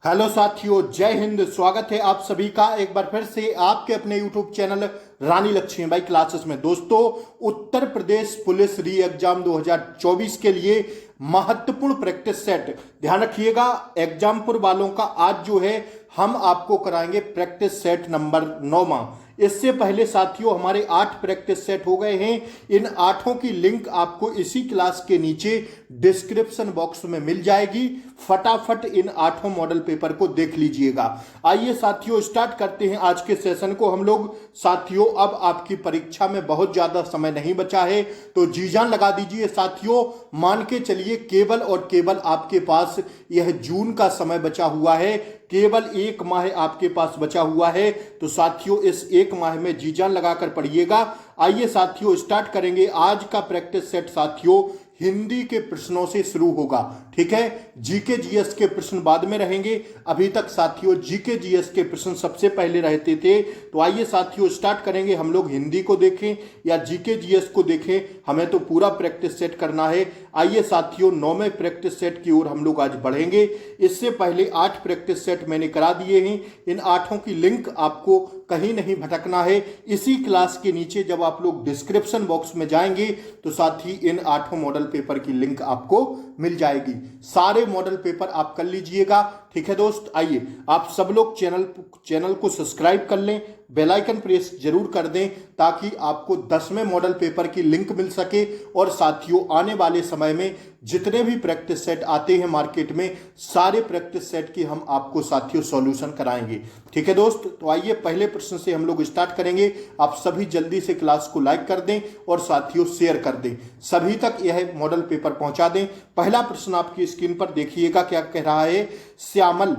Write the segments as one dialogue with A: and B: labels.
A: Hello साथियों, जय हिंद। स्वागत है आप सभी का एक बार फिर से आपके अपने यूट्यूब चैनल रानी लक्ष्मीबाई क्लासेस में। दोस्तों, उत्तर प्रदेश पुलिस री एग्जाम 2024 के लिए महत्वपूर्ण प्रैक्टिस सेट, ध्यान रखिएगा एग्जामपुर वालों का आज जो है हम आपको कराएंगे प्रैक्टिस सेट नंबर 9। इससे पहले साथियों हमारे 8 प्रैक्टिस सेट हो गए हैं। इन 8 की लिंक आपको इसी क्लास के नीचे डिस्क्रिप्शन बॉक्स में मिल जाएगी। फटाफट इन 8 मॉडल पेपर को देख लीजिएगा। आइए साथियों स्टार्ट करते हैं आज के सेशन को हम लोग। साथियों अब आपकी परीक्षा में बहुत ज्यादा समय नहीं बचा है, तो जी जान लगा दीजिए साथियों। मान के चलिए केवल और केवल आपके पास यह जून का समय बचा हुआ है, केवल 1 माह आपके पास बचा हुआ है। तो साथियों इस 1 माह में जी जान लगाकर पढ़िएगा। आइए साथियों स्टार्ट करेंगे आज का प्रैक्टिस सेट। साथियों हिंदी के प्रश्नों से शुरू होगा, ठीक है। जीके जीएस के प्रश्न बाद में रहेंगे। अभी तक साथियों जीके जीएस के प्रश्न सबसे पहले रहते थे। तो आइए साथियों स्टार्ट करेंगे। हम लोग हिंदी को देखें या जीके जीएस को देखें, हमें तो पूरा प्रैक्टिस सेट करना है। आइए साथियों 9वें प्रैक्टिस सेट की ओर हम लोग आज बढ़ेंगे। इससे पहले 8 प्रैक्टिस सेट मैंने करा दिए हैं। इन 8 की लिंक आपको कहीं नहीं भटकना है। इसी क्लास के नीचे जब आप लोग डिस्क्रिप्शन बॉक्स में जाएंगे तो साथ ही इन 8 मॉडल पेपर की लिंक आपको मिल जाएगी। सारे मॉडल पेपर आप कर लीजिएगा, ठीक है दोस्त। आइए आप सब लोग चैनल को सब्सक्राइब कर लें, बेल आइकन प्रेस जरूर कर दें ताकि आपको 10वें मॉडल पेपर की लिंक मिल सके। और साथियों आने वाले समय में जितने भी प्रैक्टिस सेट आते हैं मार्केट में, सारे प्रैक्टिस सेट की हम आपको साथियों सॉल्यूशन कराएंगे, ठीक है दोस्त। तो आइए पहले प्रश्न से हम लोग स्टार्ट करेंगे। आप सभी जल्दी से क्लास को लाइक कर दें और साथियों शेयर कर दें, सभी तक यह मॉडल पेपर पहुंचा दें। पहला प्रश्न आपकी स्क्रीन पर देखिएगा, क्या कह रहा है। श्यामल,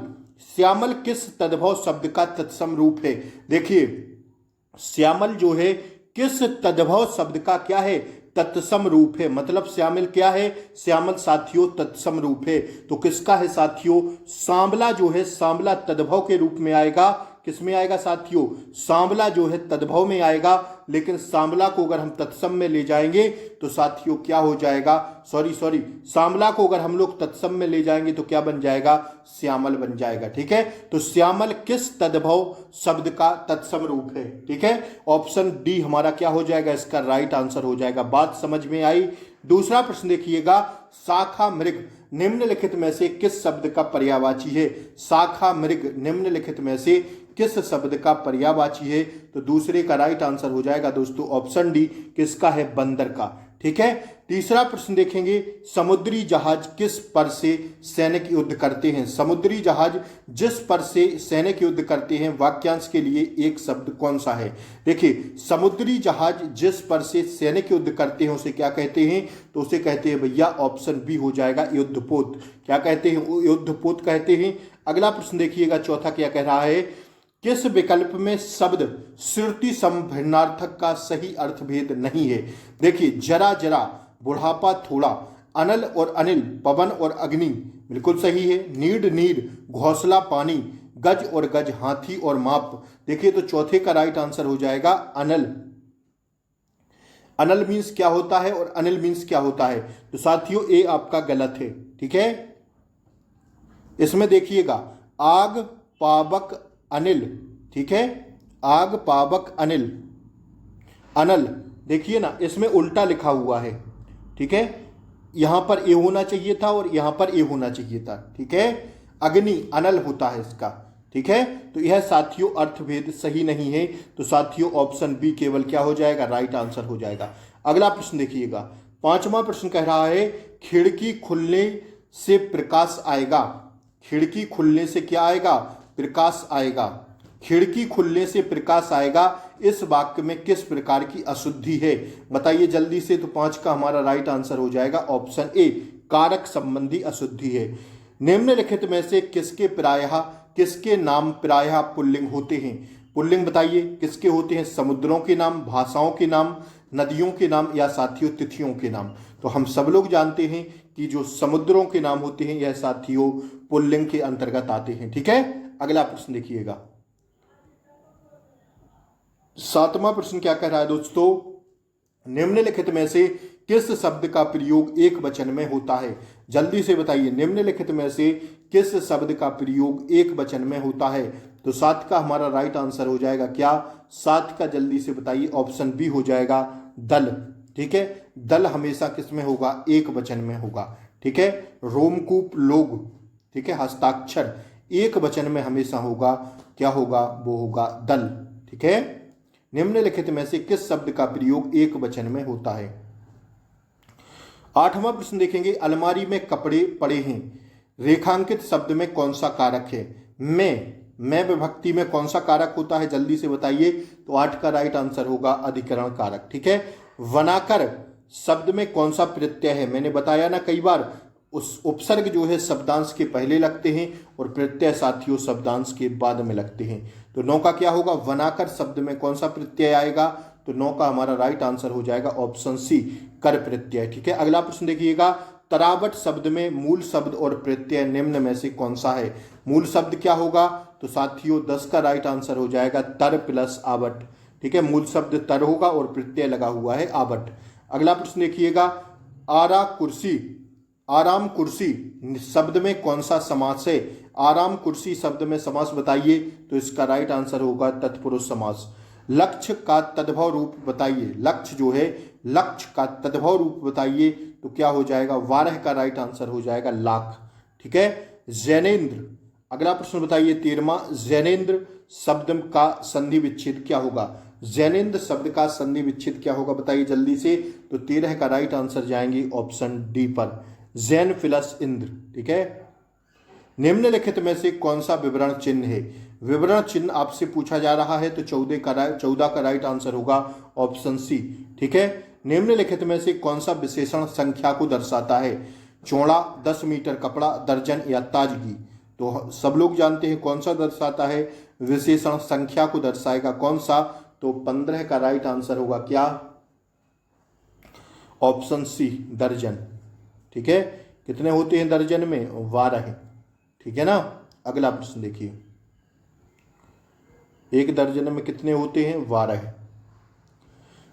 A: श्यामल किस तद्भव शब्द का तत्सम रूप है। देखिए श्यामल जो है किस तद्भव शब्द का क्या है, तत्सम रूप है। मतलब श्यामल क्या है, श्यामल साथियों तत्सम रूप है। तो किसका है साथियों, सांवला जो है सांवला तद्भव के रूप में आएगा। किस में आएगा साथियों, सांवला जो है तद्भव में आएगा। लेकिन सांवला को अगर हम तत्सम में ले जाएंगे तो साथियों क्या हो जाएगा, सॉरी सांवला को अगर हम लोग तत्सम में ले जाएंगे तो क्या बन जाएगा, श्यामल बन जाएगा, ठीक है। तो श्यामल किस तद्भव शब्द का तत्सम रूप है, ठीक है। ऑप्शन डी हमारा क्या हो जाएगा, इसका राइट आंसर हो जाएगा। बात समझ में आई। दूसरा प्रश्न देखिएगा, शाखा मृग निम्नलिखित में से किस शब्द का पर्यायवाची है। शाखा मृग निम्नलिखित में से किस शब्द का पर्यायवाची है। तो दूसरे का राइट आंसर हो जाएगा दोस्तों ऑप्शन डी, किसका है, बंदर का, ठीक है। तीसरा प्रश्न देखेंगे, समुद्री जहाज किस पर से सैनिक युद्ध करते हैं। समुद्री जहाज जिस पर से सैनिक युद्ध करते हैं, वाक्यांश के लिए एक शब्द कौन सा है। देखिए समुद्री जहाज जिस पर से सैनिक युद्ध करते हैं उसे क्या कहते हैं, तो उसे कहते हैं भैया ऑप्शन बी हो जाएगा युद्धपोत। क्या कहते हैं, युद्धपोत कहते हैं। अगला प्रश्न देखिएगा चौथा क्या कह रहा है, किस विकल्प में शब्द श्रुति संभिन्नार्थक का सही अर्थभेद नहीं है। देखिए जरा जरा, बुढ़ापा थोड़ा, अनल और अनिल, पवन और अग्नि बिल्कुल सही है। नीड नीड, घोंसला पानी, गज और गज, हाथी और माप। देखिए तो चौथे का राइट आंसर हो जाएगा अनल। अनल मीन्स क्या होता है और अनिल मीन्स क्या होता है। तो साथियों ए आपका गलत है, ठीक है। इसमें देखिएगा आग पावक अनिल, ठीक है, आग पावक अनिल, अनल। देखिए ना इसमें उल्टा लिखा हुआ है, ठीक है। यहां पर ए होना चाहिए था और यहां पर ए होना चाहिए था, ठीक है। अग्नि अनल होता है इसका, ठीक है। तो यह साथियों अर्थभेद सही नहीं है। तो साथियों ऑप्शन बी केवल क्या हो जाएगा, राइट आंसर हो जाएगा। अगला प्रश्न देखिएगा, 5वां प्रश्न कह रहा है, खिड़की खुलने से प्रकाश आएगा। खिड़की खुलने से क्या आएगा, प्रकाश आएगा। खिड़की खुलने से प्रकाश आएगा, इस वाक्य में किस प्रकार की अशुद्धि है, बताइए जल्दी से। तो 5 का हमारा राइट आंसर हो जाएगा ऑप्शन ए, कारक संबंधी अशुद्धि है। निम्नलिखित में से किसके नाम प्रायः पुल्लिंग होते हैं। पुल्लिंग बताइए किसके होते हैं, समुद्रों के नाम, भाषाओं के नाम, नदियों के नाम या साथियों तिथियों के नाम। तो हम सब लोग जानते हैं कि जो समुद्रों के नाम होते हैं यह साथियों पुल्लिंग के अंतर्गत आते हैं, ठीक है। अगला प्रश्न देखिएगा, 7वां प्रश्न क्या कह रहा है दोस्तों, निम्नलिखित में से किस शब्द का प्रयोग एक वचन में होता है। जल्दी से बताइए निम्नलिखित में से किस शब्द का प्रयोग एक वचन में होता है। तो 7 का हमारा राइट आंसर हो जाएगा क्या, 7 का जल्दी से बताइए ऑप्शन बी हो जाएगा दल। ठीक है, दल हमेशा किस में होगा, एक वचन में होगा। ठीक है, रोमकूप लोग, ठीक है, हस्ताक्षर एक वचन में हमेशा होगा, क्या होगा, वो होगा दल। ठीक है, निम्नलिखित में से किस शब्द का प्रयोग एक वचन में होता है। 8वां प्रश्न देखेंगे, अलमारी में कपड़े पड़े हैं, रेखांकित शब्द में कौन सा कारक है। मैं विभक्ति में कौन सा कारक होता है, जल्दी से बताइए। तो 8 का राइट आंसर होगा अधिकरण कारक। ठीक है, वनाकर शब्द में कौन सा प्रत्यय है, मैंने बताया ना कई बार, उस उपसर्ग जो है शब्दांश के पहले लगते हैं और प्रत्यय साथियों शब्दांश के बाद में लगते हैं। तो 9 का क्या होगा, वनाकर शब्द में कौन सा प्रत्यय आएगा। तो 9 का हमारा राइट आंसर हो जाएगा ऑप्शन सी, कर प्रत्यय। ठीक है, अगला प्रश्न देखिएगा, तरावट शब्द में मूल शब्द और प्रत्यय निम्न में से कौन सा है। मूल शब्द क्या होगा, तो साथियों 10 का राइट आंसर हो जाएगा तर प्लस आवट। ठीक है, मूल शब्द तर होगा और प्रत्यय लगा हुआ है आवट। अगला प्रश्न देखिएगा, आरा कुर्सी, आराम कुर्सी शब्द में कौन सा समास है। आराम कुर्सी शब्द में समास बताइए। तो इसका राइट आंसर होगा तत्पुरुष समास। लक्ष्य का तद्भव रूप बताइए, लक्ष्य जो है लक्ष्य का तद्भव रूप बताइए। तो क्या हो जाएगा, 12 का राइट आंसर हो जाएगा लाख। ठीक है, जैनेन्द्र, अगला प्रश्न बताइए 13वां, जैनेन्द्र शब्द का संधि विच्छेद क्या होगा। जैनेन्द्र शब्द का संधि विच्छेद क्या होगा बताइए जल्दी से। तो 13 का राइट आंसर जाएंगे ऑप्शन डी पर, जैन प्लस इंद्र। ठीक है, निम्नलिखित में से कौन सा विवरण चिन्ह है। विवरण चिन्ह आपसे पूछा जा रहा है तो 14 का राइट आंसर होगा ऑप्शन सी। ठीक है, निम्नलिखित में से कौन सा विशेषण संख्या को दर्शाता है। चौड़ा, 10 मीटर कपड़ा, दर्जन या ताजगी। तो सब लोग जानते हैं कौन सा दर्शाता है, विशेषण संख्या को दर्शाएगा कौन सा। तो 15 का राइट आंसर होगा क्या, ऑप्शन सी, दर्जन। ठीक है, कितने होते हैं दर्जन में, 12। ठीक है ना, अगला प्रश्न देखिए, एक दर्जन में कितने होते हैं, 12।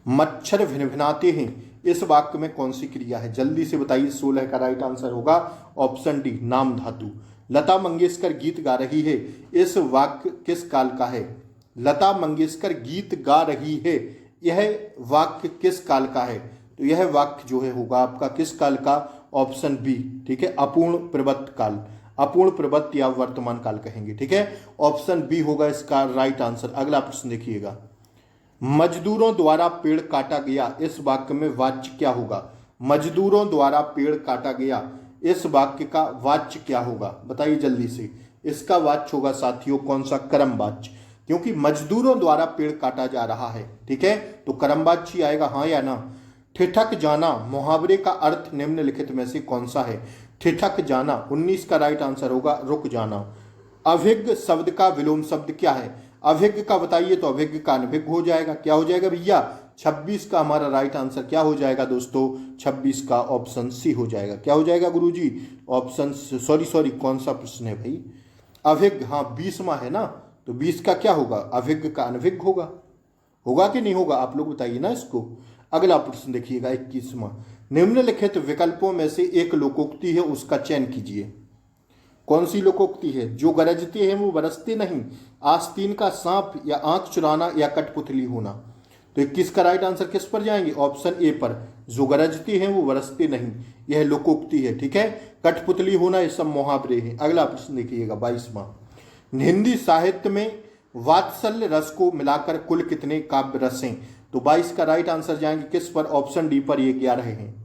A: मच्छर भिनभिनाते हैं, इस वाक्य में कौन सी क्रिया है, जल्दी से बताइए। 16 का राइट आंसर होगा ऑप्शन डी, नाम धातु। लता मंगेशकर गीत गा रही है, इस वाक्य किस काल का है। लता मंगेशकर गीत गा रही है, यह वाक्य किस काल का है। तो यह वाक्य जो है होगा आपका किस काल का, ऑप्शन बी। ठीक है, अपूर्ण प्रवत्त काल, अपूर्ण प्रवत्त या वर्तमान काल कहेंगे। ठीक है, ऑप्शन बी होगा इसका राइट आंसर। अगला प्रश्न देखिएगा, मजदूरों द्वारा पेड़ काटा गया, इस वाक्य में वाच्य क्या होगा। मजदूरों द्वारा पेड़ काटा गया, इस वाक्य का वाच्य क्या होगा बताइए जल्दी से। इसका वाच्य होगा साथियों कौन सा, कर्म वाच्य, क्योंकि मजदूरों द्वारा पेड़ काटा जा रहा है। ठीक है, तो कर्म वाच्य ही आएगा, हाँ या ना। ठिठक जाना मुहावरे का अर्थ निम्नलिखित में से कौन सा है। ठिठक जाना 19 का राइट आंसर होगा रुक जाना। अभिज्ञ शब्द का विलोम शब्द क्या है। अभिज्ञ का बताइए तो अभिज्ञ का अनभिज्ञ हो जाएगा, क्या हो जाएगा भैया। 26 का हमारा राइट आंसर क्या हो जाएगा दोस्तों, 26 का ऑप्शन सी हो जाएगा। क्या हो जाएगा गुरुजी, ऑप्शन सॉरी कौन सा प्रश्न है भाई, अभिज्ञ, हाँ 20वां है ना, तो 20 का क्या होगा, अभिज्ञ का अनभिज्ञ होगा। होगा कि नहीं होगा, आप लोग बताइए ना इसको। अगला प्रश्न देखिएगा 21वां, निम्नलिखित विकल्पों में से एक लोकोक्ति है, उसका चयन कीजिए। कौन सी लोकोक्ति है, जो गरजते हैं वो बरसते नहीं, आस्तीन का सांप या आंख चुराना या कठपुतली होना। तो 21 का राइट आंसर किस पर जाएंगे, ऑप्शन ए पर, जो गरजते हैं वो बरसते नहीं, यह लोकोक्ति है। ठीक है, कठपुतली होना ये सब मुहावरे हैं। अगला प्रश्न देखिएगा 22वां, हिंदी साहित्य में वात्सल्य रस को मिलाकर कुल कितने काव्य रस हैं। तो 22 का राइट आंसर जाएंगे किस पर, ऑप्शन डी पर, ये 11 हैं।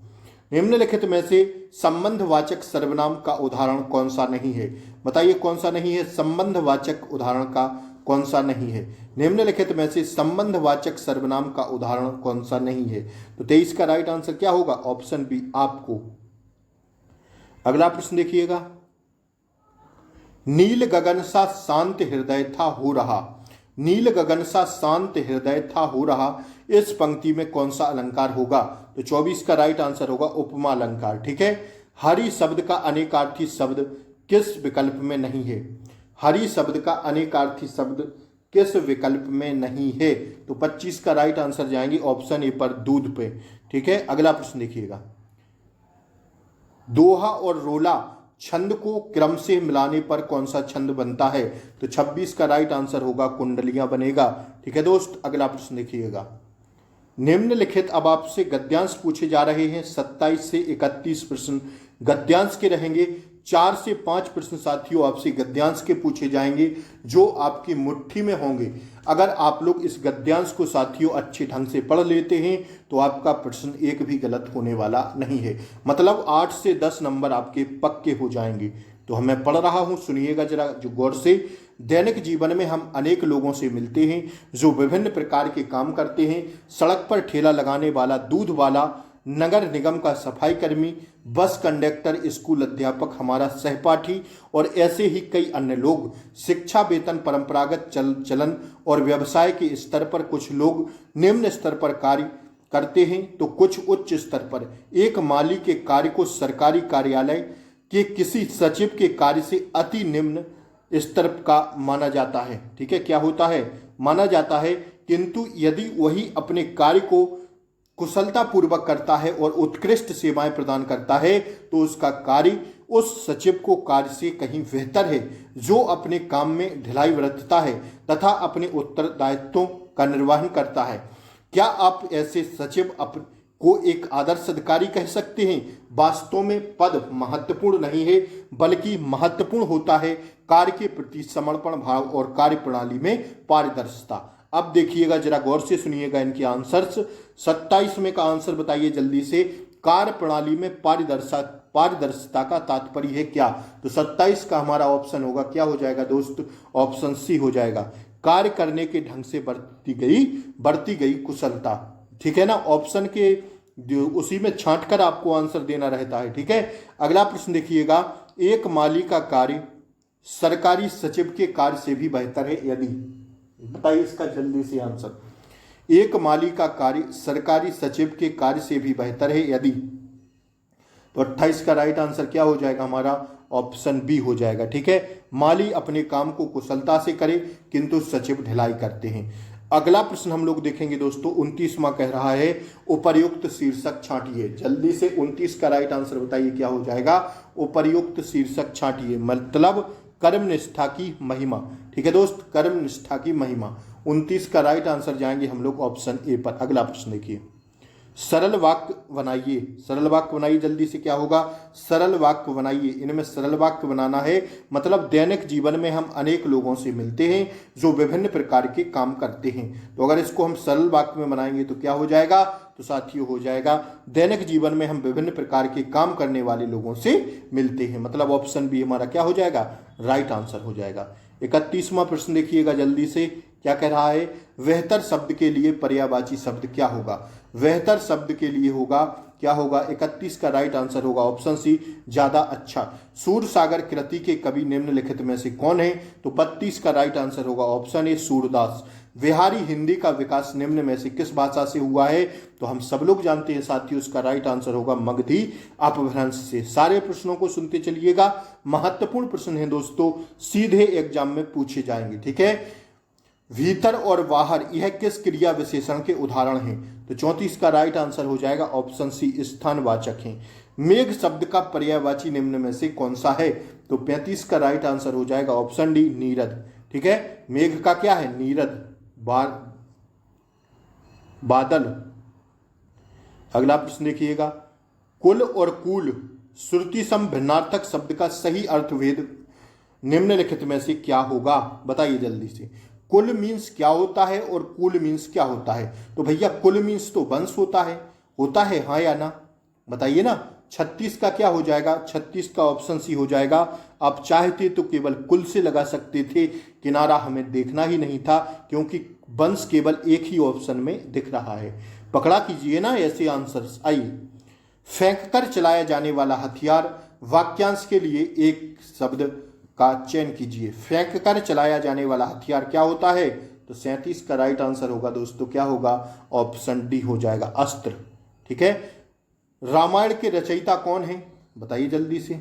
A: निम्नलिखित में से संबंधवाचक सर्वनाम का उदाहरण कौन सा नहीं है, बताइए कौन सा नहीं है, संबंधवाचक उदाहरण का कौन सा नहीं है। निम्नलिखित में से संबंधवाचक सर्वनाम का उदाहरण कौन सा नहीं है। तो 23 का राइट आंसर क्या होगा, ऑप्शन बी आपको। अगला प्रश्न देखिएगा, नील गगन सा शांत हृदय था हो रहा, नील गगन सा शांत हृदय था हो रहा, इस पंक्ति में कौन सा अलंकार होगा। तो 24 का राइट आंसर होगा उपमा अलंकार। ठीक है, हरि शब्द का अनेकार्थी शब्द किस विकल्प में नहीं है। हरि शब्द का अनेकार्थी शब्द किस विकल्प में नहीं है। तो 25 का राइट आंसर जाएंगे ऑप्शन ए पर, दूध पे। ठीक है, अगला प्रश्न देखिएगा, दोहा और रोला छंद को क्रम से मिलाने पर कौन सा छंद बनता है? तो 26 का राइट आंसर होगा कुंडलियां बनेगा। ठीक है दोस्त, अगला प्रश्न देखिएगा। निम्नलिखित अब आपसे गद्यांश पूछे जा रहे हैं। 27 से 31 प्रश्न गद्यांश के रहेंगे। 4 से 5 प्रश्न साथियों आपसे गद्यांश के पूछे जाएंगे जो आपकी मुट्ठी में होंगे। अगर आप लोग इस गद्यांश को साथियों अच्छे ढंग से पढ़ लेते हैं तो आपका प्रश्न एक भी गलत होने वाला नहीं है। मतलब 8 से 10 नंबर आपके पक्के हो जाएंगे। तो मैं पढ़ रहा हूं, सुनिएगा जरा जो गौर से। दैनिक जीवन में हम अनेक लोगों से मिलते हैं जो विभिन्न प्रकार के काम करते हैं। सड़क पर ठेला लगाने वाला, दूध वाला, नगर निगम का सफाई कर्मी, बस कंडक्टर, स्कूल अध्यापक, हमारा सहपाठी और ऐसे ही कई अन्य लोग। शिक्षा, वेतन, परंपरागत चलन और व्यवसाय के स्तर पर कुछ लोग निम्न स्तर पर कार्य करते हैं तो कुछ उच्च स्तर पर। एक माली के कार्य को सरकारी कार्यालय के किसी सचिव के कार्य से अति निम्न स्तर का माना जाता है। ठीक है, क्या होता है? माना जाता है। किंतु यदि वही अपने कार्य को कुशलता पूर्वक करता है और उत्कृष्ट सेवाएं प्रदान करता है तो उसका कार्य उस सचिव को कार्य से कहीं बेहतर है जो अपने काम में ढिलाई बरतता है तथा अपने उत्तरदायित्वों का निर्वहन करता है। क्या आप ऐसे सचिव को एक आदर्श अधिकारी कह सकते हैं? वास्तव में पद महत्वपूर्ण नहीं है, बल्कि महत्वपूर्ण होता है कार्य के प्रति समर्पण भाव और कार्य प्रणाली में पारदर्शिता। अब देखिएगा जरा गौर से सुनिएगा इनके आंसर्स। 27 में का आंसर बताइए जल्दी से। कार्य प्रणाली में पारदर्शिता का तात्पर्य है क्या? तो 27 का हमारा ऑप्शन होगा, क्या हो जाएगा दोस्त? ऑप्शन सी हो जाएगा। कार्य करने के ढंग से बढ़ती गई कुशलता। ठीक है ना, ऑप्शन के उसी में छांट कर आपको आंसर देना रहता है। ठीक है, अगला प्रश्न देखिएगा। एक माली का कार्य सरकारी सचिव के कार्य से भी बेहतर है यदि, बताइए इसका जल्दी से आंसर। एक माली का कार्य सरकारी सचिव के कार्य से भी बेहतर है यदि, तो 28 का राइट आंसर क्या हो जाएगा हमारा? ऑप्शन बी हो जाएगा। ठीक है, माली अपने काम को कुशलता से करे किंतु सचिव ढिलाई करते हैं। अगला प्रश्न हम लोग देखेंगे दोस्तों। 29वां कह रहा है उपर्युक्त शीर्षक छांटिए। जल्दी से 29 का राइट आंसर बताइए क्या हो जाएगा? उपर्युक्त शीर्षक छांटिए मतलब कर्मनिष्ठा की महिमा। ठीक है दोस्त, कर्मनिष्ठा की महिमा। 29 का राइट आंसर जाएंगे हम लोग ऑप्शन ए पर। अगला प्रश्न देखिए। सरल वाक्य बनाइए। सरल वाक्य बनाइए जल्दी से, क्या होगा? सरल वाक्य बनाइए। इनमें सरल वाक्य बनाना है मतलब दैनिक जीवन में हम अनेक लोगों से मिलते हैं जो विभिन्न प्रकार के काम करते हैं। तो अगर इसको हम सरल वाक्य में बनाएंगे तो क्या हो जाएगा? तो साथियों हो जाएगा दैनिक जीवन में हम विभिन्न प्रकार के काम करने वाले लोगों से मिलते हैं। मतलब ऑप्शन बी हमारा क्या हो जाएगा? राइट आंसर हो जाएगा। 31वां प्रश्न देखिएगा जल्दी से, क्या कह रहा है? बेहतर शब्द के लिए पर्यायवाची शब्द क्या होगा? बेहतर शब्द के लिए होगा, क्या होगा? 31 का राइट आंसर होगा ऑप्शन सी, ज्यादा अच्छा। सूरसागर कृति के कवि निम्नलिखित में से कौन है? तो 32 का राइट आंसर होगा ऑप्शन ए, सूरदास। बिहारी हिंदी का विकास निम्न में से किस भाषा से हुआ है? तो हम सब लोग जानते हैं साथियों, उसका राइट आंसर होगा मगधी अपभ्रंश से। सारे प्रश्नों को सुनते चलिएगा, महत्वपूर्ण प्रश्न है दोस्तों, सीधे एग्जाम में पूछे जाएंगे। ठीक है, भीतर और बाहर यह किस क्रिया विशेषण के उदाहरण हैं? तो 34 का राइट आंसर हो जाएगा ऑप्शन सी, स्थानवाचक हैं। मेघ शब्द का पर्यायवाची निम्न में से कौन सा है? तो 35 का राइट आंसर हो जाएगा ऑप्शन डी, नीरद। ठीक है, मेघ का क्या है? नीरद, बादल। अगला प्रश्न देखिएगा। कुल और कूल श्रुति सम भिन्नार्थक शब्द का सही अर्थभेद निम्नलिखित में से क्या होगा? बताइए जल्दी से। कुल मीन्स क्या होता है और कूल मीन्स क्या होता है? तो भैया कुल मीन्स तो वंश होता है हाँ या ना? बताइए ना। 36 का क्या हो जाएगा? 36 का ऑप्शन सी हो जाएगा। आप चाहते तो केवल कुल से लगा सकते थे, किनारा हमें देखना ही नहीं था क्योंकि वंश केवल एक ही ऑप्शन में दिख रहा है। पकड़ा कीजिए ना ऐसे आंसर्स। आइए, फेंक कर चलाया जाने वाला हथियार, वाक्यांश के लिए एक शब्द का चयन कीजिए। फेंक कर चलाया जाने वाला हथियार क्या होता है? तो 37 का राइट आंसर होगा दोस्तों, क्या होगा? ऑप्शन डी हो जाएगा, अस्त्र। ठीक है, रामायण के रचयिता कौन है? बताइए जल्दी से।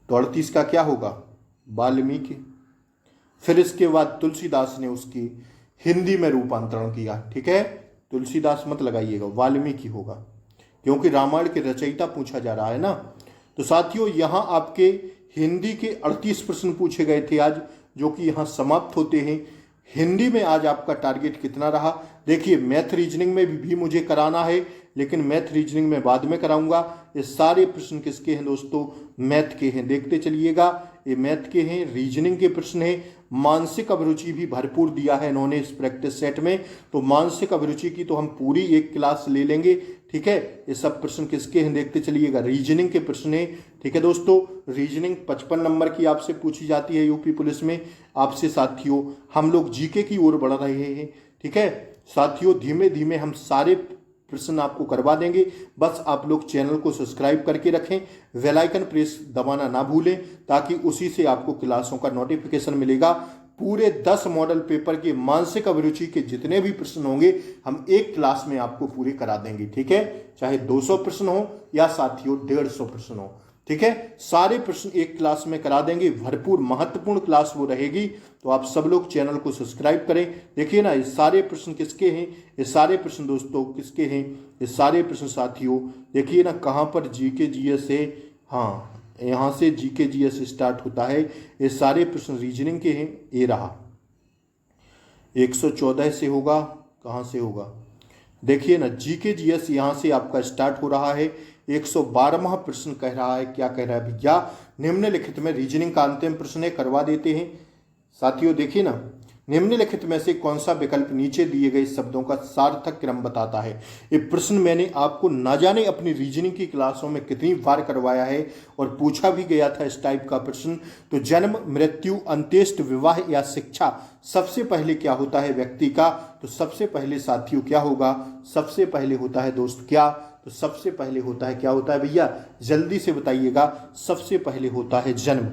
A: तो 38 का क्या होगा? वाल्मीकि। फिर इसके बाद तुलसीदास ने उसकी हिंदी में रूपांतरण किया। ठीक है, तुलसीदास मत लगाइएगा, वाल्मीकि होगा। क्योंकि रामायण के रचयिता पूछा जा रहा है ना। तो साथियों यहां आपके हिंदी के 38 प्रश्न पूछे गए थे आज, जो कि यहां समाप्त होते हैं। हिंदी में आज आपका टारगेट कितना रहा? देखिए मैथ रीजनिंग में भी मुझे कराना है, लेकिन मैथ रीजनिंग में बाद में कराऊंगा। ये सारे प्रश्न किसके हैं दोस्तों? मैथ के हैं। देखते चलिएगा, ये मैथ के हैं, रीजनिंग के प्रश्न हैं। मानसिक अभिरुचि भी भरपूर दिया है इन्होंने इस प्रैक्टिस सेट में, तो मानसिक अभिरुचि की तो हम पूरी एक क्लास ले लेंगे। ठीक है, ये सब प्रश्न किसके हैं देखते चलिएगा, रीजनिंग के प्रश्न है। ठीक है दोस्तों, रीजनिंग 55 नंबर की आपसे पूछी जाती है यूपी पुलिस में। आपसे साथियों हम लोग जीके की ओर बढ़ रहे हैं। ठीक है साथियों, धीमे धीमे हम सारे प्रश्न आपको करवा देंगे। बस आप लोग चैनल को सब्सक्राइब करके रखें, बेल आइकन प्रेस दबाना ना भूलें, ताकि उसी से आपको क्लासों का नोटिफिकेशन मिलेगा। पूरे 10 मॉडल पेपर के मानसिक अभिरुचि के जितने भी प्रश्न होंगे हम एक क्लास में आपको पूरे करा देंगे। ठीक है, चाहे 200 प्रश्न हो या साथियों 150 प्रश्न हो। ठीक है, सारे प्रश्न एक क्लास में करा देंगे। भरपूर महत्वपूर्ण क्लास वो रहेगी, तो आप सब लोग चैनल को सब्सक्राइब करें। देखिए ना, ये सारे प्रश्न किसके हैं? ये सारे प्रश्न दोस्तों किसके हैं? ये सारे प्रश्न साथियों देखिए ना, कहाँ पर जीके जीएस है। हाँ, यहाँ से जीके जीएस स्टार्ट होता है। ये सारे प्रश्न रीजनिंग के हैं। ये रहा 114 से होगा, कहाँ से होगा देखिए ना, जीके जीएस यहाँ से आपका स्टार्ट हो रहा है। 112वां प्रश्न कह रहा है, क्या कह रहा है भैया? निम्नलिखित में रीजनिंग का अंतिम प्रश्न है, करवा देते हैं। साथियों देखिए ना, निम्नलिखित में से कौन सा विकल्प नीचे दिए गए शब्दों का सार्थक क्रम बताता है? ये प्रश्न मैंने आपको ना जाने अपनी रीजनिंग की क्लासों में कितनी बार करवाया है और पूछा भी गया था इस टाइप का प्रश्न। तो जन्म, मृत्यु, अंत्येष्टि, विवाह या शिक्षा, सबसे पहले क्या होता है व्यक्ति का? तो सबसे पहले साथियों क्या होगा? सबसे पहले होता है दोस्त क्या? तो सबसे पहले होता है, क्या होता है भैया? जल्दी से बताइएगा। सबसे पहले होता है जन्म।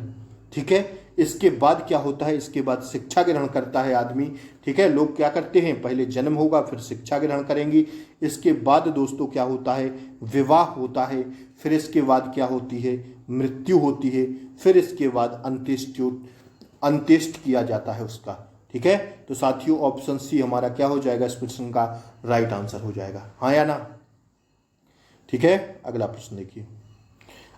A: ठीक है, इसके बाद क्या होता है? इसके बाद शिक्षा ग्रहण करता है आदमी। ठीक है, लोग क्या करते हैं? पहले जन्म होगा, फिर शिक्षा ग्रहण करेंगे। इसके बाद दोस्तों क्या होता है? विवाह होता है। फिर इसके बाद क्या होती है? मृत्यु होती है। फिर इसके बाद अंत्येष्ट किया जाता है उसका। ठीक है, तो साथियों ऑप्शन सी हमारा क्या हो जाएगा? इस प्रश्न का राइट आंसर हो जाएगा। हाँ या ना? ठीक है, अगला प्रश्न देखिए।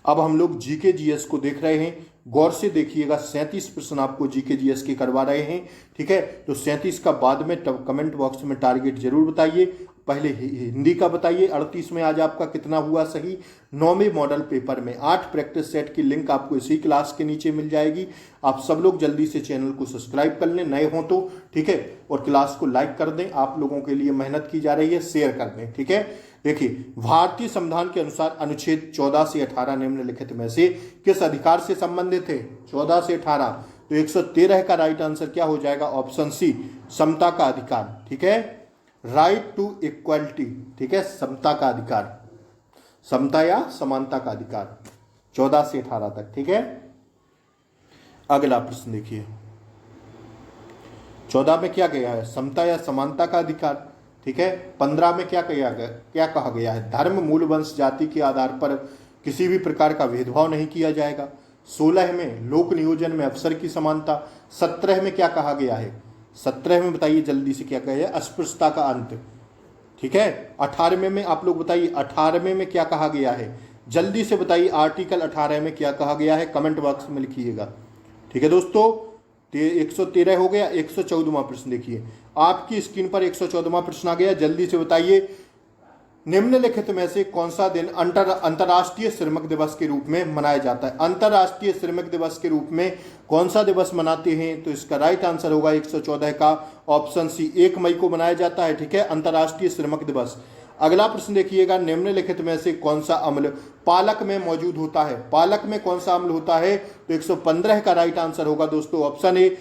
A: अब हम लोग जीके जीएस को देख रहे हैं, गौर से देखिएगा। 37 प्रश्न आपको जीके जीएस के करवा रहे हैं। ठीक है, तो 37 का बाद में कमेंट बॉक्स में टारगेट जरूर बताइए। पहले हिंदी का बताइए, 38 में आज आपका कितना हुआ सही। 9वें मॉडल पेपर में 8 प्रैक्टिस सेट की लिंक आपको इसी क्लास के नीचे मिल जाएगी। आप सब लोग जल्दी से चैनल को सब्सक्राइब कर लें, नए हों तो। ठीक है, और क्लास को लाइक कर दें, आप लोगों के लिए मेहनत की जा रही है, शेयर कर दें। ठीक है, देखिए भारतीय संविधान के अनुसार अनुच्छेद 14 से 18 निम्नलिखित में से किस अधिकार से संबंधित है? 14 से 18, तो 113 का राइट आंसर क्या हो जाएगा? ऑप्शन सी, समता का अधिकार। ठीक है, राइट टू इक्वलिटी। ठीक है, समता का अधिकार, समता या समानता का अधिकार 14 से 18 तक। ठीक है, अगला प्रश्न देखिए। 14 में क्या गया है? समता या समानता का अधिकार। ठीक है, 15 में क्या कहा गया है? धर्म, मूल, वंश, जाति के आधार पर किसी भी प्रकार का भेदभाव नहीं किया जाएगा। 16 में लोक नियोजन में अवसर की समानता। 17 में क्या कहा गया है? 17 में बताइए जल्दी से, क्या कहा है? अस्पृश्यता का अंत। ठीक है, 18वें में आप लोग बताइए, 18वें में क्या कहा गया है? जल्दी से बताइए, आर्टिकल 18 में क्या कहा गया है? कमेंट बॉक्स में लिखिएगा। ठीक है दोस्तों, 113 हो गया। 114वां प्रश्न देखिए, आपकी स्क्रीन पर 114वां प्रश्न आ गया। जल्दी से बताइए, निम्नलिखित में से कौन सा दिन अंतर्राष्ट्रीय श्रमिक दिवस के रूप में मनाया जाता है? अंतर्राष्ट्रीय श्रमिक दिवस के रूप में कौन सा दिवस मनाते हैं? तो इसका राइट आंसर होगा 114 का ऑप्शन सी, 1 मई को मनाया जाता है। ठीक है, अंतर्राष्ट्रीय श्रमिक दिवस। अगला प्रश्न देखिएगा, निम्नलिखित में से कौन सा अम्ल पालक में मौजूद होता है? पालक में कौन सा अम्ल होता है? तो 115 का राइट आंसर होगा दोस्तों ऑप्शन ए,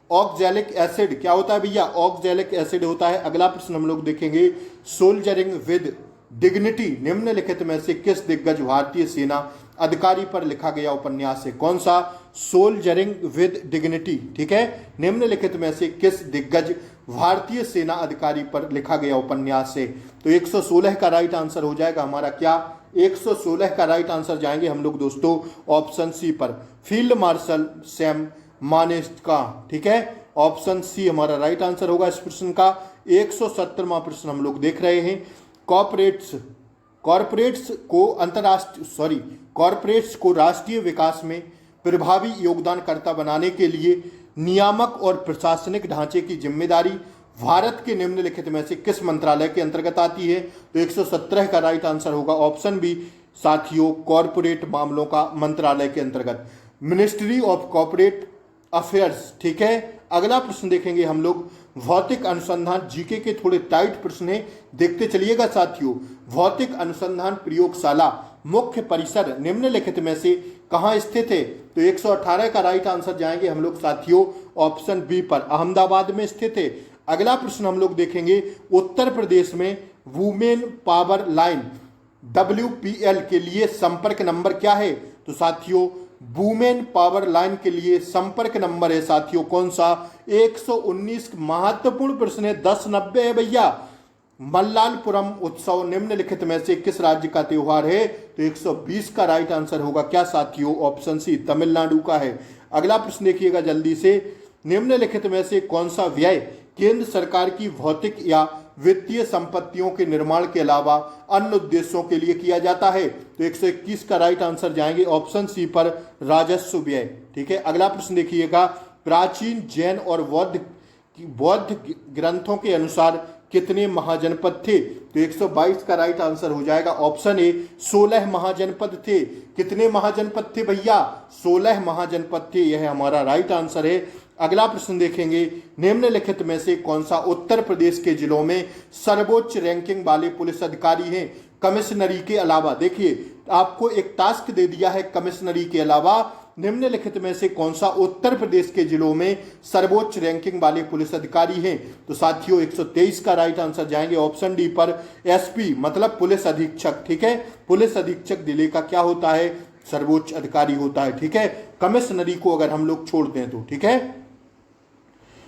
A: ऑक्जेलिक एसिड। क्या होता है भैया? ऑक्जेलिक एसिड होता है। अगला प्रश्न हम लोग देखेंगे, सोल्जरिंग विद डिग्निटी निम्नलिखित में से किस दिग्गज भारतीय सेना अधिकारी पर लिखा गया उपन्यास है? कौन सा? Soldiering with dignity. ठीक है, निम्नलिखित में से किस दिग्गज भारतीय सेना अधिकारी पर लिखा गया उपन्यास है? तो 116 का राइट आंसर हो जाएगा हमारा क्या? 116 का राइट आंसर जाएंगे हम लोग दोस्तों ऑप्शन सी पर, फील्ड मार्शल सैम मानेस्का। ठीक है, ऑप्शन सी हमारा राइट आंसर होगा इस प्रश्न का। 117वां प्रश्न हम लोग देख रहे हैं, कॉर्पोरेट्स कॉरपोरेट्स को राष्ट्रीय विकास में प्रभावी योगदानकर्ता बनाने के लिए नियामक और प्रशासनिक ढांचे की जिम्मेदारी भारत के निम्नलिखित में से किस मंत्रालय के अंतर्गत आती है? तो 117 का राइट आंसर होगा ऑप्शन बी साथियों, कॉरपोरेट मामलों का मंत्रालय के अंतर्गत, मिनिस्ट्री ऑफ कॉर्पोरेट अफेयर्स। ठीक है, अगला प्रश्न देखेंगे हम लोग भौतिक अनुसंधान, जीके के थोड़े टाइट प्रश्न हैं, देखते चलिएगा साथियों। भौतिक अनुसंधान प्रयोगशाला मुख्य परिसर निम्नलिखित में से कहाँ स्थित है? तो 118 का राइट आंसर जाएंगे हम लोग साथियों ऑप्शन बी पर, अहमदाबाद में स्थित है। अगला प्रश्न हम लोग देखेंगे उत्तर प्रदेश में वुमेन पावर लाइन WPL के लिए संपर्क नंबर क्या है? तो साथियों वुमेन पावर लाइन के लिए संपर्क नंबर है साथियों कौन सा? 119। महत्वपूर्ण प्रश्न है, 1090 है भैया। मल्लालपुरम उत्सव निम्नलिखित में से किस राज्य का त्योहार है? तो 120 का राइट आंसर होगा क्या साथियों? ऑप्शन सी, तमिलनाडु का है। अगला प्रश्न देखिएगा जल्दी से, निम्नलिखित में से कौन सा व्यय केंद्र सरकार की भौतिक या वित्तीय संपत्तियों के निर्माण के अलावा अन्य उद्देश्यों के लिए किया जाता है? तो 121 का राइट आंसर जाएंगे ऑप्शन सी पर, राजस्व व्यय। ठीक है, अगला प्रश्न देखिएगा, प्राचीन जैन और बौद्ध ग्रंथों के अनुसार कितने महाजनपद थे? तो 122 का राइट आंसर हो जाएगा ऑप्शन ए, 16 महाजनपद थे। कितने महाजनपद थे भैया? 16 महाजनपद थे, यह हमारा राइट आंसर है। अगला प्रश्न देखेंगे, निम्नलिखित में से कौन सा उत्तर प्रदेश के जिलों में सर्वोच्च रैंकिंग वाले पुलिस अधिकारी हैं कमिश्नरी के अलावा? देखिए आपको एक टास्क दे दिया है कमिश्नरी के अलावा, निम्नलिखित में से कौन सा उत्तर प्रदेश के जिलों में सर्वोच्च रैंकिंग वाले पुलिस अधिकारी हैं? तो साथियों 123 का राइट आंसर जाएंगे ऑप्शन डी पर, SP मतलब पुलिस अधीक्षक। ठीक है, पुलिस अधीक्षक जिले का क्या होता है? सर्वोच्च अधिकारी होता है। ठीक है, कमिश्नरी को अगर हम लोग छोड़ दें तो। ठीक है,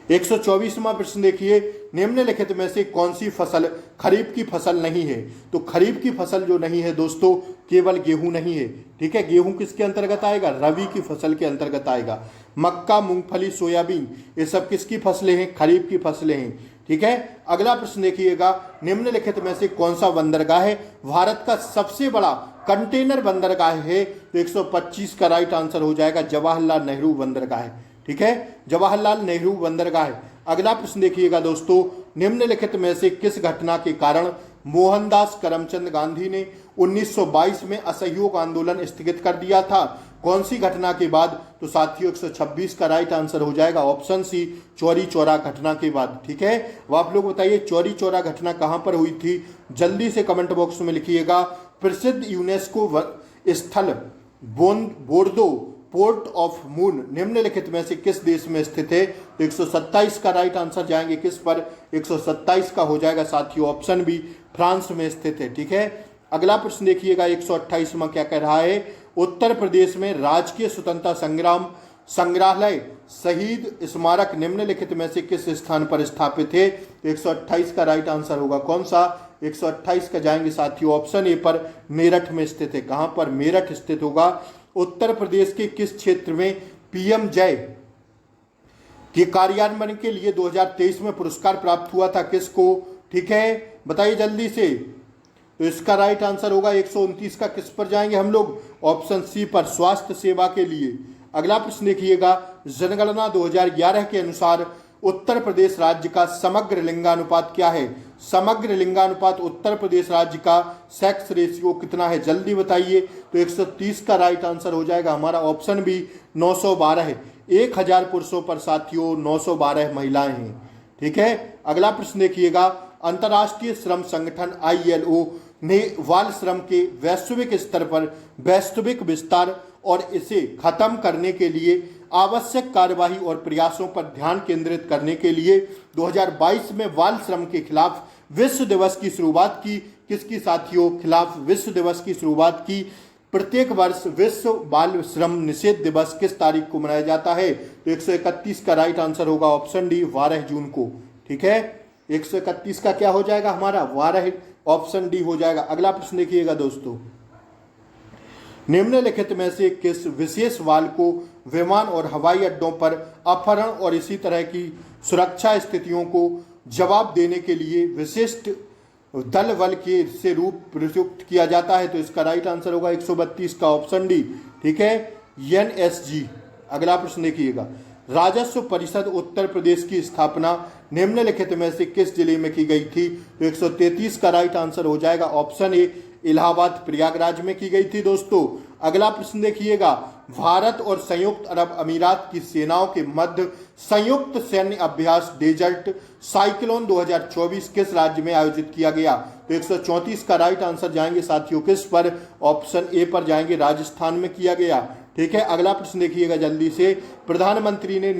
A: 124वां प्रश्न देखिए, निम्नलिखित में से कौन सी फसल खरीफ की फसल नहीं है? तो खरीफ की फसल जो नहीं है दोस्तों केवल गेहूं नहीं है। ठीक है, गेहूं किसके अंतर्गत आएगा? रबी की फसल के अंतर्गत आएगा। मक्का, मूंगफली, सोयाबीन ये सब किसकी फसलें हैं? खरीफ की फसलें हैं। ठीक है, अगला प्रश्न देखिएगा, निम्नलिखित में से कौन सा बंदरगाह है भारत का सबसे बड़ा कंटेनर बंदरगाह है? तो 125 का राइट आंसर हो जाएगा जवाहरलाल नेहरू बंदरगाह है। ठीक है, जवाहरलाल नेहरू बंदरगाह। अगला प्रश्न देखिएगा दोस्तों, निम्नलिखित में से किस घटना के कारण मोहनदास करमचंद गांधी ने 1922 में असहयोग आंदोलन स्थगित कर दिया था? कौन सी घटना के बाद? तो साथियों 126 का राइट आंसर हो जाएगा ऑप्शन सी, चौरी चौरा घटना के बाद। ठीक है, वो आप लोग बताइए चौरी चौरा घटना कहां पर हुई थी? जल्दी से कमेंट बॉक्स में लिखिएगा। प्रसिद्ध यूनेस्को स्थल बोर्दो पोर्ट ऑफ मून निम्नलिखित में से किस देश में स्थित है? तो 127 का राइट आंसर जाएंगे किस पर? 127 का हो जाएगा साथियों ऑप्शन बी, फ्रांस में स्थित है। ठीक है, अगला प्रश्न देखिएगा 128वां क्या कह रहा है, उत्तर प्रदेश में राजकीय स्वतंत्रता संग्राम संग्रहालय शहीद स्मारक निम्नलिखित में से किस स्थान पर स्थापित है? तो 128 का राइट आंसर होगा कौन सा? 128 का जाएंगे साथियों ऑप्शन ए पर, मेरठ में स्थित है। कहां पर? मेरठ स्थित होगा। उत्तर प्रदेश के किस क्षेत्र में PM जय के कार्यान्वयन के लिए 2023 में पुरस्कार प्राप्त हुआ था? किसको? ठीक है, बताइए जल्दी से। तो इसका राइट आंसर होगा 129 का, किस पर जाएंगे हम लोग? ऑप्शन सी पर, स्वास्थ्य सेवा के लिए। अगला प्रश्न देखिएगा, जनगणना 2011 के अनुसार उत्तर प्रदेश राज्य का समग्र लिंगानुपात क्या है? समग्र लिंगानुपात उत्तर प्रदेश राज्य का सेक्स रेशियो कितना है? जल्दी बताइए। तो 130 का राइट आंसर हो जाएगा हमारा ऑप्शन बी, 912 है। 1000 पुरुषों पर साथियों 912 महिलाएं हैं। ठीक है, अगला प्रश्न देखिएगा, अंतर्राष्ट्रीय श्रम संगठन ILO ने बाल श्रम के वैश्विक स्तर पर वास्तविक विस्तार और इसे खत्म करने के लिए आवश्यक कार्यवाही और प्रयासों पर ध्यान केंद्रित करने के लिए 2022 में बाल श्रम के खिलाफ विश्व दिवस की शुरुआत की। किसकी साथियों? खिलाफ विश्व दिवस की शुरुआत की। प्रत्येक वर्ष विश्व बाल श्रम निषेध दिवस किस तारीख को मनाया जाता है? तो 131 का राइट आंसर होगा ऑप्शन डी, 12 जून को। ठीक है, 131 का क्या हो जाएगा हमारा? 12, ऑप्शन डी हो जाएगा। अगला प्रश्न देखिएगा दोस्तों, निम्नलिखित में से किस विशेष बाल को विमान और हवाई अड्डों पर अपहरण और इसी तरह की सुरक्षा स्थितियों को जवाब देने के लिए विशिष्ट दल बल के से रूप प्रयुक्त किया जाता है, तो इसका राइट आंसर होगा 132 का ऑप्शन डी। ठीक है, एनएसजी। अगला प्रश्न देखिएगा, राजस्व परिषद उत्तर प्रदेश की स्थापना निम्नलिखित में से किस जिले में की गई थी? तो 133 का राइट आंसर हो जाएगा ऑप्शन ए, इलाहाबाद प्रयागराज में की गई थी दोस्तों। अगला प्रश्न देखिएगा, भारत और संयुक्त अरब अमीरात की सेनाओं के मध्य संयुक्त सैन्य अभ्यास डेजर्ट साइक्लोन 2024 किस राज्य में आयोजित किया गया? तो 134 का राइट आंसर जाएंगे साथियों किस पर? ऑप्शन ए पर जाएंगे, राजस्थान में किया गया। ठीक है, अगला प्रश्न देखिएगा जल्दी से, प्रधानमंत्री ने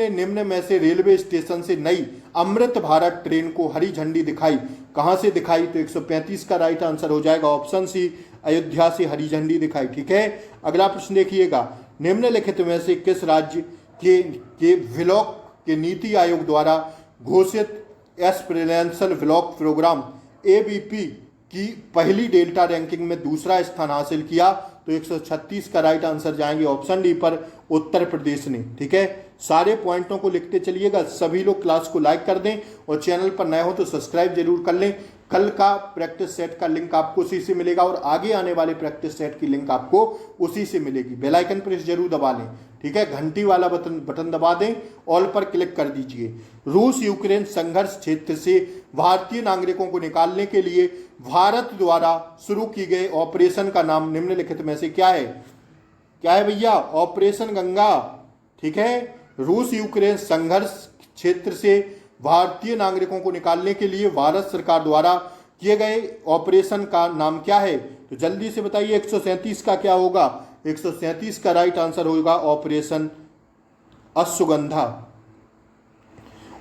A: निम्न में से रेलवे स्टेशन से नई अमृत भारत ट्रेन को हरी झंडी दिखाई, कहां से दिखाई? तो 135 का राइट आंसर हो जाएगा ऑप्शन सी, अयोध्या से हरी झंडी दिखाई। ठीक है, अगला प्रश्न देखिएगा, निम्नलिखित में से किस राज्य के व्लॉक के नीति आयोग द्वारा घोषित एस्पिरेंशियल व्लॉक प्रोग्राम एबीपी की पहली डेल्टा रैंकिंग में दूसरा स्थान हासिल किया? तो 136 का राइट आंसर जाएंगे ऑप्शन डी पर, उत्तर प्रदेश ने। ठीक है, सारे पॉइंटों को लिखते चलिएगा। सभी लोग क्लास को लाइक कर दें और चैनल पर नए हो तो सब्सक्राइब जरूर कर लें। कल का प्रैक्टिस सेट का लिंक आपको उसी से मिलेगा और आगे आने वाले प्रैक्टिस सेट की लिंक आपको उसी से मिलेगी। बेल आइकन प्रेस जरूर दबा लें। ठीक है, घंटी वाला बटन दबा दें, ऑल पर क्लिक कर दीजिए। रूस यूक्रेन संघर्ष क्षेत्र से भारतीय नागरिकों को निकालने के लिए भारत द्वारा शुरू की गए ऑपरेशन का नाम निम्नलिखित में से क्या है? क्या है भैया? ऑपरेशन गंगा। ठीक है, रूस यूक्रेन संघर्ष क्षेत्र से भारतीय नागरिकों को निकालने के लिए भारत सरकार द्वारा किए गए ऑपरेशन का नाम क्या है? तो जल्दी से बताइए 137 का क्या होगा? 137 का राइट आंसर होगा ऑपरेशन अश्वगंधा।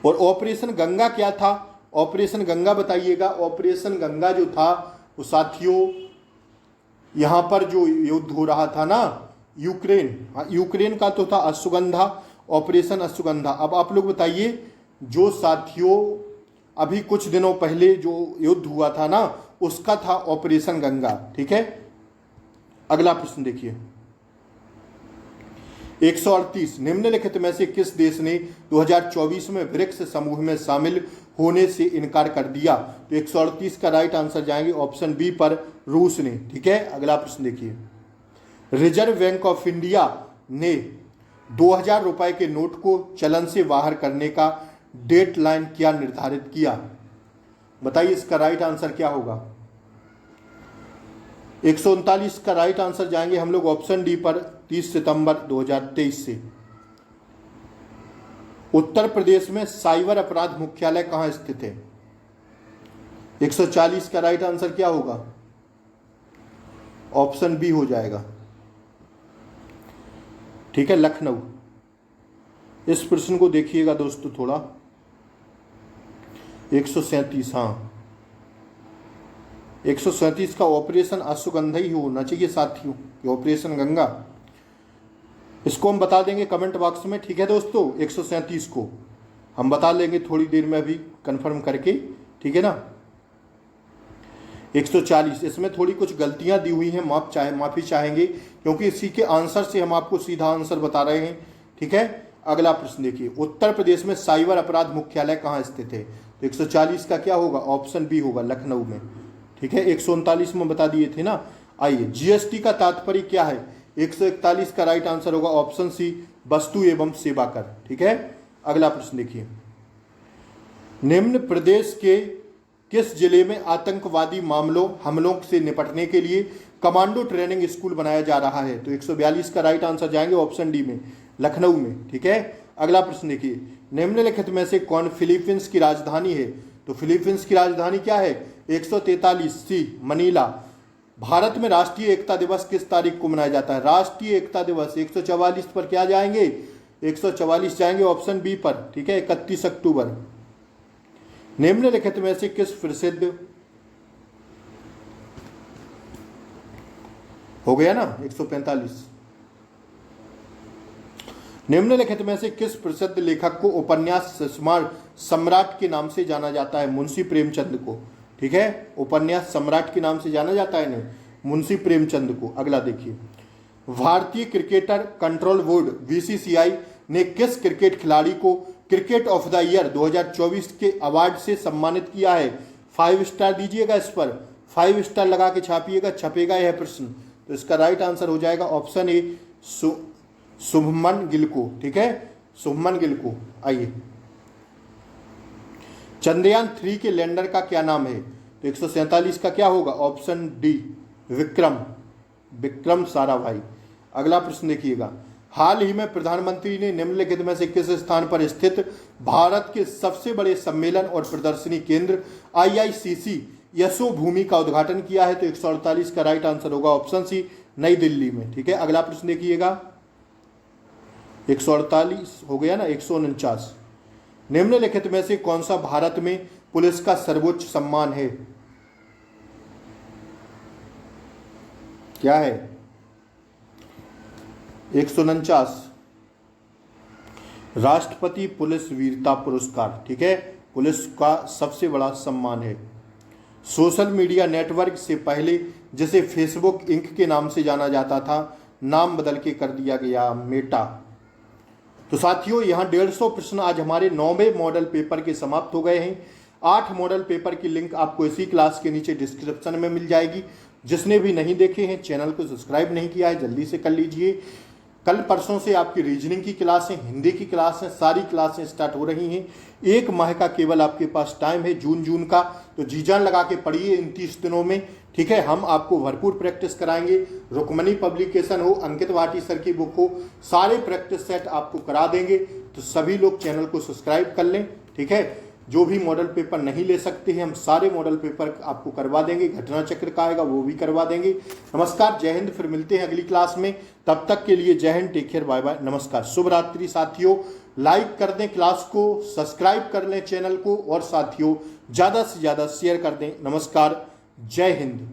A: और ऑपरेशन गंगा क्या था? ऑपरेशन गंगा बताइएगा। ऑपरेशन गंगा जो था वो साथियों यहां पर जो युद्ध हो रहा था ना यूक्रेन का तो था अश्वगंधा, ऑपरेशन अश्वगंधा। अब आप लोग बताइए, जो साथियों अभी कुछ दिनों पहले जो युद्ध हुआ था ना उसका था ऑपरेशन गंगा। ठीक है, अगला प्रश्न देखिए 138, निम्नलिखित में से किस देश ने 2024 में ब्रिक्स समूह में शामिल होने से इनकार कर दिया? तो 138 का राइट आंसर जाएंगे ऑप्शन बी पर, रूस ने। ठीक है, अगला प्रश्न देखिए, रिजर्व बैंक ऑफ इंडिया ने 2000 रुपए के नोट को चलन से बाहर करने का डेडलाइन क्या निर्धारित किया? बताइए इसका राइट आंसर क्या होगा? 139 का राइट आंसर जाएंगे हम लोग ऑप्शन डी पर, 30 सितंबर 2023 से। उत्तर प्रदेश में साइबर अपराध मुख्यालय कहां स्थित है? 140 का राइट आंसर क्या होगा? ऑप्शन बी हो जाएगा। ठीक है, लखनऊ। इस प्रश्न को देखिएगा दोस्तों थोड़ा, 137, हाँ 137 का ऑपरेशन अश्वगंधा ही होना चाहिए साथियों, ऑपरेशन गंगा। इसको हम बता देंगे कमेंट बॉक्स में। ठीक है दोस्तों, 137 को हम बता लेंगे थोड़ी देर में अभी कंफर्म करके। ठीक है ना, 140 इसमें थोड़ी कुछ गलतियां दी हुई हैं, माफी चाहेंगे क्योंकि इसी के आंसर से हम आपको सीधा आंसर बता रहे हैं। ठीक है, अगला प्रश्न देखिए, उत्तर प्रदेश में साइबर अपराध मुख्यालय कहां स्थित है? तो 140 का क्या होगा? ऑप्शन बी होगा, लखनऊ में। ठीक है, 139 में बता दिए थे ना। आइए, जीएसटी का तात्पर्य क्या है? 141 का राइट आंसर होगा ऑप्शन सी, वस्तु एवं सेवा कर। ठीक है, अगला प्रश्न देखिए, निम्न प्रदेश के किस जिले में आतंकवादी हमलों से निपटने के लिए कमांडो ट्रेनिंग स्कूल बनाया जा रहा है? तो 142 का राइट आंसर जाएंगे ऑप्शन डी में, लखनऊ में। ठीक है, अगला प्रश्न देखिए, निम्नलिखित में से कौन फिलीपींस की राजधानी है? तो फिलीपींस की राजधानी क्या है? 143 सी, मनीला। भारत में राष्ट्रीय एकता दिवस किस तारीख को मनाया जाता है? राष्ट्रीय एकता दिवस 144 पर क्या जाएंगे? 144 जाएंगे ऑप्शन बी पर। ठीक है, 31 अक्टूबर। निम्नलिखित में से किस प्रसिद्ध हो गया ना 145, निम्नलिखित में से किस प्रसिद्ध लेखक को उपन्यास सम्राट के नाम से जाना जाता है? मुंशी प्रेमचंद को। ठीक है, उपन्यास सम्राट के नाम से जाना जाता है ना मुंशी प्रेमचंद को। अगला देखिए, भारतीय क्रिकेटर कंट्रोल बोर्ड बीसीसीआई ने किस क्रिकेट खिलाड़ी को क्रिकेट ऑफ द ईयर 2024 के अवार्ड से सम्मानित किया है? 5 स्टार दीजिएगा, इस पर 5 स्टार लगा के छापिएगा, छपेगा यह प्रश्न। तो इसका राइट आंसर हो जाएगा ऑप्शन ए शुभमन गिल को। ठीक है, शुभमन गिल को। आइए, चंद्रयान 3 के लैंडर का क्या नाम है? तो 147 का क्या होगा? Option D Vikram Sarabhai. अगला प्रश्न देखिएगा, हाल ही में प्रधानमंत्री ने निम्नलिखित में से किस स्थान पर स्थित भारत के सबसे बड़े सम्मेलन और प्रदर्शनी केंद्र IICC यशो भूमि का उद्घाटन किया है? तो 148 का राइट आंसर होगा ऑप्शन सी, नई दिल्ली में। ठीक है, अगला प्रश्न देखिएगा, 148 हो गया ना, 149। निम्नलिखित में से कौन सा भारत में पुलिस का सर्वोच्च सम्मान है? क्या है? 149 राष्ट्रपति पुलिस वीरता पुरस्कार। ठीक है, पुलिस का सबसे बड़ा सम्मान है। सोशल मीडिया नेटवर्क से पहले जिसे फेसबुक इंक के नाम से जाना जाता था, नाम बदल के कर दिया गया मेटा। तो साथियों, यहाँ 150 प्रश्न आज हमारे 9वें मॉडल पेपर के समाप्त हो गए हैं। 8 मॉडल पेपर की लिंक आपको इसी क्लास के नीचे डिस्क्रिप्शन में मिल जाएगी। जिसने भी नहीं देखे हैं, चैनल को सब्सक्राइब नहीं किया है, जल्दी से कर लीजिए। कल परसों से आपकी रीजनिंग की क्लासें, हिंदी की क्लासें, सारी क्लासें स्टार्ट हो रही हैं। 1 माह का केवल आपके पास टाइम है, जून का। तो जी जान लगा के पढ़िए इन 30 दिनों में। ठीक है, हम आपको भरपूर प्रैक्टिस कराएंगे। रुक्मणी पब्लिकेशन हो, अंकित भाटी सर की बुक हो, सारे प्रैक्टिस सेट आपको करा देंगे। तो सभी लोग चैनल को सब्सक्राइब कर लें। ठीक है, जो भी मॉडल पेपर नहीं ले सकते हैं, हम सारे मॉडल पेपर आपको करवा देंगे। घटना चक्र का आएगा वो भी करवा देंगे। नमस्कार, जय हिंद। फिर मिलते हैं अगली क्लास में। तब तक के लिए जय हिंद, टेक केयर, बाय बाय, नमस्कार, शुभ रात्रि। साथियों, लाइक कर दें क्लास को, सब्सक्राइब कर लें चैनल को, और साथियों ज़्यादा से ज़्यादा शेयर कर दें। नमस्कार, जय हिंद।